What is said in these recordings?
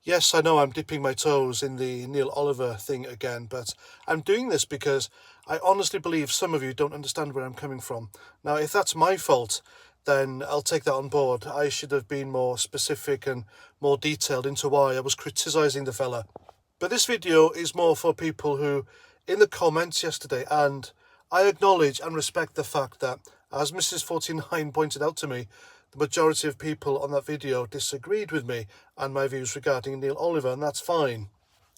Yes, I know I'm dipping my toes in the Neil Oliver thing again, but I'm doing this because I honestly believe some of you don't understand where I'm coming from. Now, if that's my fault, then I'll take that on board. I should have been more specific and more detailed into why I was criticising the fella. But this video is more for people who, in the comments yesterday, and I acknowledge and respect the fact that, as Mrs. 49 pointed out to me, the majority of people on that video disagreed with me and my views regarding Neil Oliver, and that's fine.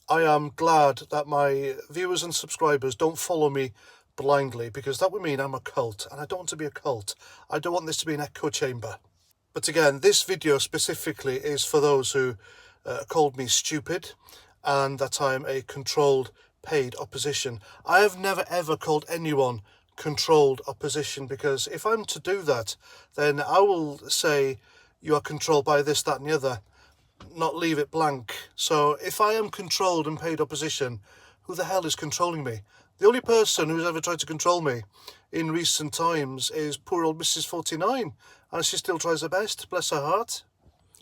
I am glad that my viewers and subscribers don't follow me blindly, because that would mean I'm a cult, and I don't want to be a cult. I don't want this to be an echo chamber. But again, this video specifically is for those who called me stupid and that I'm a controlled paid opposition. I have never ever called anyone controlled opposition, because if I'm to do that, then I will say you are controlled by this, that and the other, not leave it blank. So if I am controlled and paid opposition, who the hell is controlling me? The only person who's ever tried to control me in recent times is poor old Mrs. 49, and she still tries her best, bless her heart.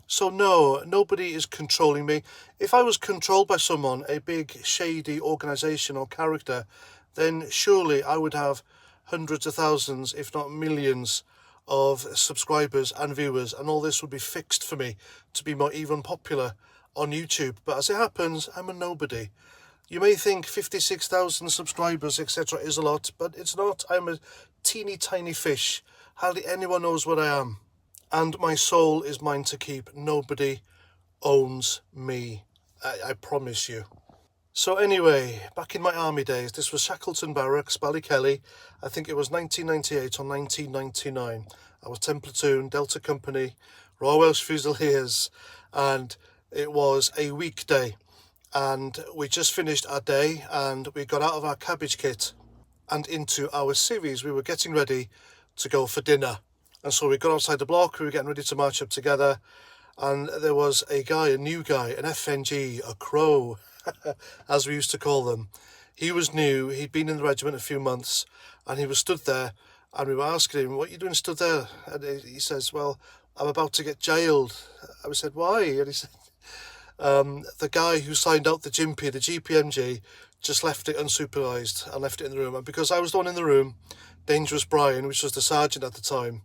So no, nobody is controlling me. If I was controlled by someone, a big shady organisation or character, then surely I would have hundreds of thousands, if not millions, of subscribers and viewers, and all this would be fixed for me to be more even popular on YouTube. But as it happens, I'm a nobody. You may think 56,000 subscribers, etc. is a lot, but it's not. I'm a teeny tiny fish. Hardly anyone knows what I am. And my soul is mine to keep. Nobody owns me. I promise you. So anyway, back in my army days, this was Shackleton Barracks, Ballykelly. I think it was 1998 or 1999. I was 10th Platoon, Delta Company, Royal Welsh Fusiliers, and it was a weekday. And we just finished our day and we got out of our cabbage kit and into our civvies. We were getting ready to go for dinner. And so we got outside the block, we were getting ready to march up together, and there was a guy, a new guy, an FNG, a crow, as we used to call them. He was new, he'd been in the regiment a few months, and he was stood there, and we were asking him, what are you doing stood there? And he says, well, I'm about to get jailed. I said, why? And he said, the guy who signed out the GIMP, the GPMG, just left it unsupervised and left it in the room. And because I was the one in the room, Dangerous Brian, which was the sergeant at the time,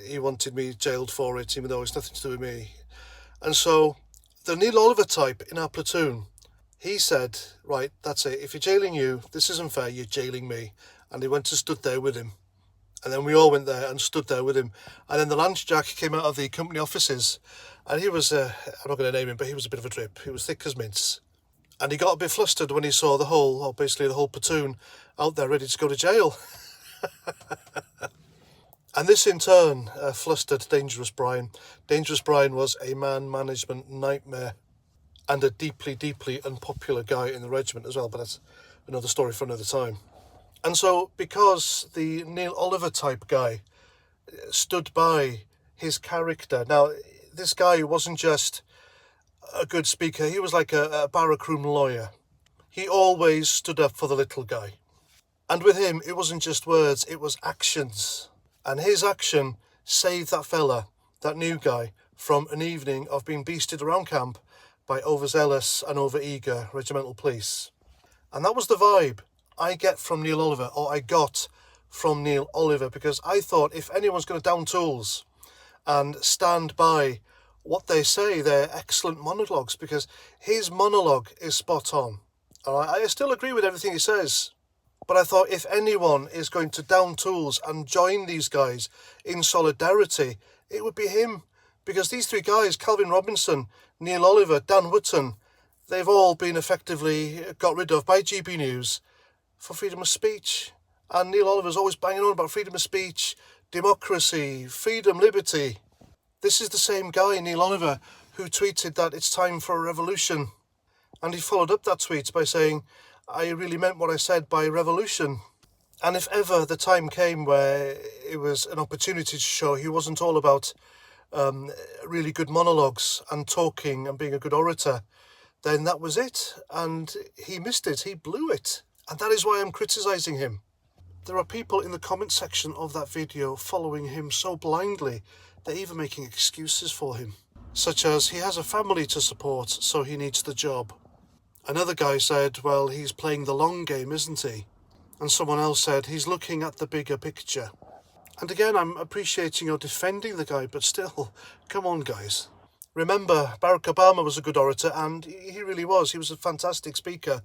he wanted me jailed for it, even though it's nothing to do with me. And so the Neil Oliver type in our platoon, he said, right, that's it. If you're jailing you, this isn't fair, you're jailing me. And he went and stood there with him. And then we all went there and stood there with him. And then the Lance Jack came out of the company offices. And he was, I'm not going to name him, but he was a bit of a drip. He was thick as mince. And he got a bit flustered when he saw the whole platoon out there ready to go to jail. And this in turn flustered Dangerous Brian. Dangerous Brian was a man management nightmare and a deeply, deeply unpopular guy in the regiment as well. But that's another story for another time. And so because the Neil Oliver type guy stood by his character. Now, this guy wasn't just a good speaker. He was like a barrackroom lawyer. He always stood up for the little guy. And with him, it wasn't just words, it was actions. And his action saved that fella, that new guy, from an evening of being beasted around camp by overzealous and overeager regimental police. And that was the vibe I get from Neil Oliver, or I got from Neil Oliver, because I thought if anyone's going to down tools and stand by what they say, they're excellent monologues, because his monologue is spot on. I still agree with everything he says. But I thought if anyone is going to down tools and join these guys in solidarity, it would be him. Because these three guys, Calvin Robinson, Neil Oliver, Dan Wootton, they've all been effectively got rid of by GB News for freedom of speech. And Neil Oliver's always banging on about freedom of speech, democracy, freedom, liberty. This is the same guy, Neil Oliver, who tweeted that it's time for a revolution. And he followed up that tweet by saying, I really meant what I said by revolution. And if ever the time came where it was an opportunity to show he wasn't all about really good monologues and talking and being a good orator, then that was it. And he missed it. He blew it. And that is why I'm criticising him. There are people in the comment section of that video following him so blindly, they're even making excuses for him. such as he has a family to support, so he needs the job. Another guy said, well, he's playing the long game, isn't he? And someone else said, he's looking at the bigger picture. And again, I'm appreciating your defending the guy, but still, come on, guys. Remember, Barack Obama was a good orator, and he really was. He was a fantastic speaker,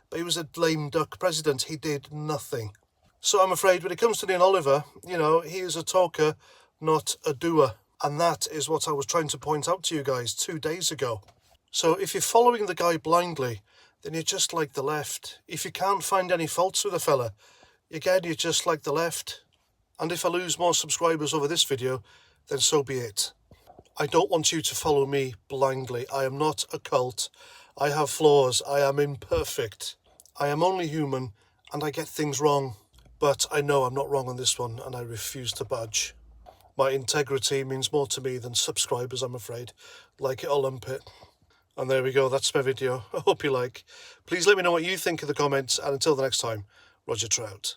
but he was a lame duck president. He did nothing. So I'm afraid when it comes to Neil Oliver, you know, he is a talker, not a doer. And that is what I was trying to point out to you guys 2 days ago. So if you're following the guy blindly, then you're just like the left. If you can't find any faults with a fella, again, you're just like the left. And if I lose more subscribers over this video, then so be it. I don't want you to follow me blindly. I am not a cult. I have flaws. I am imperfect. I am only human, and I get things wrong. But I know I'm not wrong on this one, and I refuse to budge. My integrity means more to me than subscribers, I'm afraid. Like it or lump it. And there we go, that's my video. I hope you like. Please let me know what you think in the comments, and until the next time, Roger Trout.